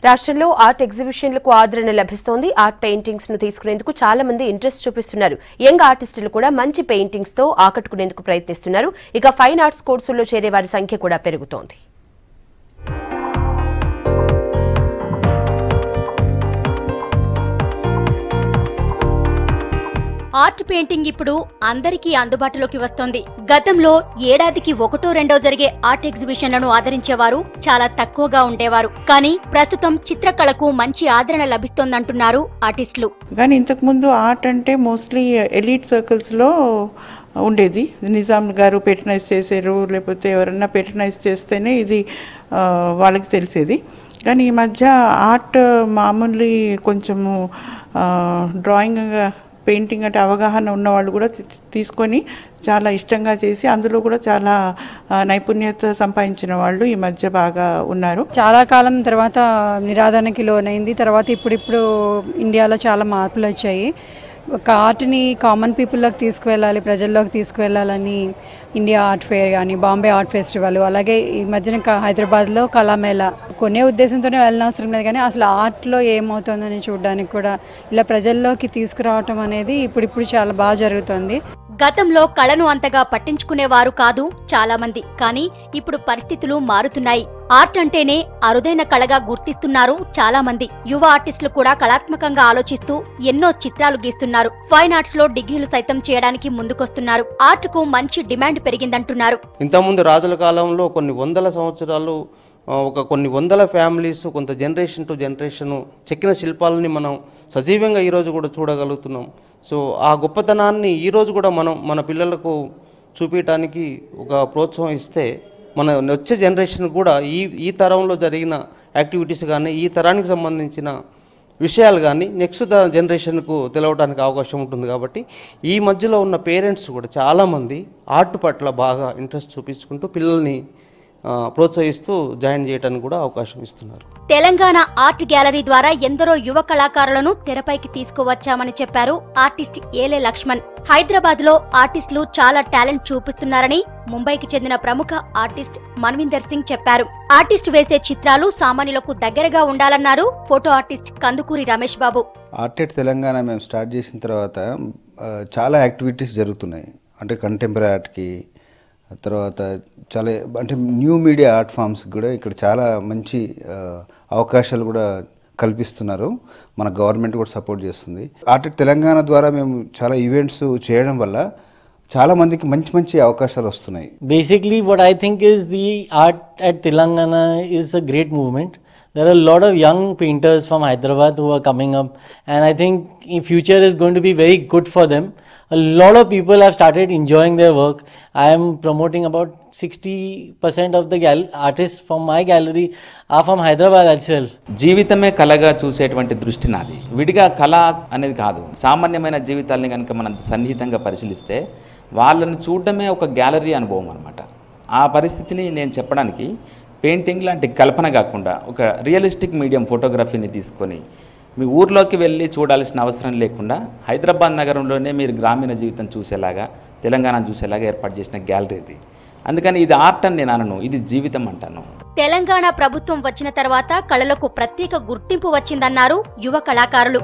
రాష్ట్రంలో ఆర్ట్ ఎగ్జిబిషన్లకు ఆదరణ లభిస్తోంది. ఆర్ట్ పెయింటింగ్స్ ను తీసుకునేందుకు చాలా మంది ఇంట్రెస్ట్ చూపిస్తున్నారు. యంగ్ ఆర్టిస్టులు కూడా మంచి పెయింటింగ్స్ తో ఆకట్టుకునేందుకు ప్రయత్నిస్తున్నారు. ఇక ఫైన్ ఆర్ట్స్ కోర్సుల్లో చేరే వారి సంఖ్య కూడా పెరుగుతోంది. ఆర్ట్ పెయింటింగ్ ఇప్పుడు అందరికీ అందుబాటులోకి వస్తోంది. గతంలో ఏడాదికి ఒకటో రెండో జరిగే ఆర్ట్ ఎగ్జిబిషన్లను ఆదరించేవారు చాలా తక్కువగా ఉండేవారు. కానీ ప్రస్తుతం చిత్రకళకు మంచి ఆదరణ లభిస్తోందంటున్నారు ఆర్టిస్టులు. కానీ ఇంతకు ముందు ఆర్ట్ అంటే మోస్ట్లీ ఎలీట్ సర్కిల్స్ లో ఉండేది. నిజాం గారు పెట్రనైజ్ చేశారు, లేకపోతే ఎవరన్నా పెట్రనైజ్ చేస్తేనే ఇది వాళ్ళకి తెలిసేది. కానీ ఈ మధ్య ఆర్ట్ మామూలు కొంచెము డ్రాయింగ్ పెయింటింగ్ అంటే అవగాహన ఉన్న వాళ్ళు కూడా తీసుకొని చాలా ఇష్టంగా చేసి అందులో కూడా చాలా నైపుణ్యత సంపాదించిన వాళ్ళు ఈ మధ్య బాగా ఉన్నారు. చాలా కాలం తర్వాత నిరాదరణకి లోనైంది. తర్వాత ఇప్పుడు ఇండియాలో చాలా మార్పులు వచ్చాయి. ఒక ఆర్ట్ని కామన్ పీపుల్లోకి తీసుకువెళ్ళాలి, ప్రజల్లోకి తీసుకువెళ్ళాలని ఇండియా ఆర్ట్ ఫేర్ కానీ, బాంబే ఆర్ట్ ఫెస్టివల్, అలాగే ఈ మధ్యన హైదరాబాద్లో కళామేళ కొనే ఉద్దేశంతోనే వెళ్ళనవసరం లేదు. కానీ అసలు ఆర్ట్లో ఏమవుతుందని చూడడానికి కూడా ఇలా ప్రజల్లోకి తీసుకురావటం అనేది ఇప్పుడు చాలా బాగా జరుగుతుంది. గతంలో కళను అంతగా పట్టించుకునేవారు కాదు చాలా మంది. కానీ ఇప్పుడు పరిస్థితులు మారుతున్నాయి. ఆర్ట్ అంటేనే అరుదైన కళగా గుర్తిస్తున్నారు చాలా మంది. యువ ఆర్టిస్టులు కూడా కళాత్మకంగా ఆలోచిస్తూ ఎన్నో చిత్రాలు గీస్తున్నారు. ఫైన్ ఆర్ట్స్ లో డిగ్రీలు సైతం చేయడానికి ముందుకొస్తున్నారు. ఆర్ట్ కు మంచి డిమాండ్ పెరిగిందంటున్నారు. ఇంతకుముందు రాజుల కాలంలో కొన్ని వందల సంవత్సరాలు కొన్ని వందల ఫ్యామిలీస్ కొంత జనరేషన్ టు జనరేషన్ చెక్కిన శిల్పాలని మనం సజీవంగా ఈరోజు కూడా చూడగలుగుతున్నాం. సో ఆ గొప్పతనాన్ని ఈరోజు కూడా మనం మన పిల్లలకు చూపించడానికి ఒక ప్రోత్సాహం ఇస్తే మన వచ్చే జనరేషన్ కూడా ఈ తరంలో జరిగిన యాక్టివిటీస్ కానీ, ఈ తరానికి సంబంధించిన విషయాలు కానీ నెక్స్ట్ జనరేషన్కు తెలవడానికి అవకాశం ఉంటుంది. కాబట్టి ఈ మధ్యలో ఉన్న పేరెంట్స్ కూడా చాలామంది ఆర్ట్ పట్ల బాగా ఇంట్రెస్ట్ చూపించుకుంటూ పిల్లల్ని ప్రోత్సహిస్తూ జాయిన్ చేయడానికి కూడా అవకాశం ఇస్తున్నారు. తెలంగాణ ఆర్ట్ గ్యాలరీ ద్వారా ఎందరో యువ కళాకారులను తెరపైకి తీసుకువచ్చామని చెప్పారు ఆర్టిస్ట్ ఏలే లక్ష్మణ్. హైదరాబాద్ లో ఆర్టిస్టులు చాలా టాలెంట్ చూపిస్తున్నారని ముంబైకి చెందిన ప్రముఖ ఆర్టిస్ట్ మన్విందర్ సింగ్ చెప్పారు. ఆర్టిస్ట్ వేసే చిత్రాలు సామాన్యులకు దగ్గరగా ఉండాలన్నారు photo artist Kandukuri Ramesh Babu. Art Telangana మేము స్టార్ట్ చేసిన తర్వాత చాలా యాక్టివిటీస్ జరుగుతున్నాయి. అంటే కంటెంపరీ ఆర్ట్కి, తర్వాత చాలా అంటే న్యూ మీడియా ఆర్ట్ ఫామ్స్ కూడా ఇక్కడ చాలా మంచి అవకాశాలు కూడా కల్పిస్తున్నారు. మన గవర్నమెంట్ కూడా సపోర్ట్ చేస్తుంది. ఆర్ట్ తెలంగాణ ద్వారా మేము చాలా ఈవెంట్స్ చేయడం వల్ల చాలా మందికి మంచి మంచి అవకాశాలు వస్తున్నాయి. Basically what I think is the art at Telangana is a great movement. There are a lot of young painters from Hyderabad who are coming up, and I think in future is going to be very good for them. A lot of people have started enjoying their work. I am promoting about 60% of the artists from my gallery are from Hyderabad itself. జీవితమే కళగా చూసేటువంటి దృష్టి నాది. విడిగా కళ అనేది కాదు. సామాన్యమైన జీవితాలని కనుక మనం సన్నిహితంగా పరిశీలిస్తే వాళ్ళని చూడడమే ఒక గ్యాలరీ అనుభవం అనమాట. ఆ పరిస్థితిని నేను చెప్పడానికి పెయింటింగ్ లాంటి కల్పన కాకుండా ఒక రియలిస్టిక్ మీడియం ఫోటోగ్రఫీని తీసుకొని మీ ఊర్లోకి వెళ్ళి చూడాల్సిన అవసరం లేకుండా హైదరాబాద్ నగరంలోనే మీరు గ్రామీణ జీవితం చూసేలాగా, తెలంగాణ చూసేలాగా ఏర్పాటు చేసిన గ్యాలరీ ఇది. అందుకని ఇది ఆర్ట్ అని నేను అనను, ఇది జీవితం అంటాను. తెలంగాణ ప్రభుత్వం వచ్చిన తర్వాత కళలకు ప్రత్యేక గుర్తింపు వచ్చిందన్నారు యువ కళాకారులు.